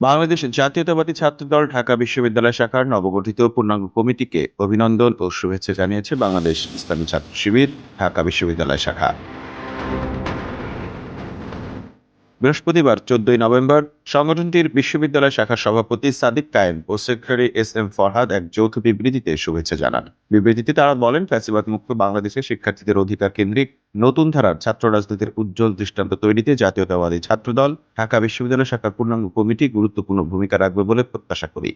বাংলাদেশ জাতীয়তাবাদী ছাত্রদল ঢাকা বিশ্ববিদ্যালয় শাখার নবগঠিত পূর্ণাঙ্গ কমিটিকে অভিনন্দন ও শুভেচ্ছা জানিয়েছে বাংলাদেশ ইসলামী ছাত্র শিবির ঢাকা বিশ্ববিদ্যালয় শাখা। বৃহস্পতিবার 14 নভেম্বর সংগঠনটির বিশ্ববিদ্যালয় শাখার সভাপতি সাদিক কায়েম ও সেক্রেটারি এস ফরহাদ এক যৌথ বিবৃতিতে শুভেচ্ছা জানান। বিবৃতিতে তারা বলেন, ফ্যাসিবাদ মুক্ত বাংলাদেশের শিক্ষার্থীদের অধিকার কেন্দ্রিক নতুন ধারার ছাত্র রাজনীতির উজ্জ্বল দৃষ্টান্ত তৈরিতে জাতীয়তাবাদী ছাত্রদল ঢাকা বিশ্ববিদ্যালয় শাখার পূর্ণাঙ্গ কমিটি গুরুত্বপূর্ণ ভূমিকা রাখবে বলে প্রত্যাশা করি।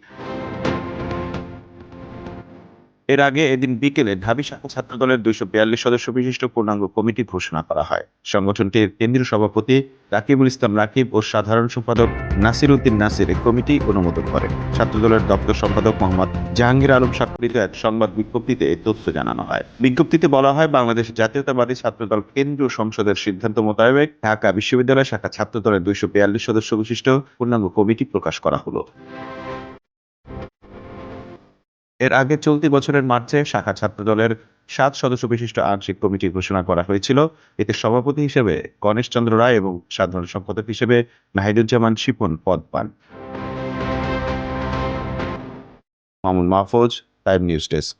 এর আগে এদিন বিকেলে ঢাবি শাখা ছাত্রদলের 242 সদস্য বিশিষ্ট পূর্ণাঙ্গ কমিটি ঘোষণা করা হয়। সংগঠনটির কেন্দ্রীয় সভাপতি রাকিবুল ইসলাম রাকিব ও সাধারণ সম্পাদক নাসির উদ্দিন নাসির এই কমিটি অনুমোদন করেন। ছাত্রদলের দপ্তর সম্পাদক মোহাম্মদ জাহাঙ্গীর আলম স্বাক্ষরিত এক সংবাদ বিজ্ঞপ্তিতে এই তথ্য জানানো হয়। বিজ্ঞপ্তিতে বলা হয়, বাংলাদেশ জাতীয়তাবাদী ছাত্রদল কেন্দ্রীয় সংসদের সিদ্ধান্ত মোতাবেক ঢাকা বিশ্ববিদ্যালয় শাখা ছাত্রদলের 242 সদস্য বিশিষ্ট পূর্ণাঙ্গ কমিটি প্রকাশ করা হলো। এর আগে চলতি বছরের মার্চে শাখা ছাত্রদলের 7 সদস্য বিশিষ্ট আংশিক কমিটি ঘোষণা করা হয়েছিল। এতে সভাপতি হিসেবে গণেশ চন্দ্র রায় এবং সাধারণ সম্পাদক হিসেবে নাহিদুজ্জামান শিপন পদ পান। Mamun Mahfuz, time news desk.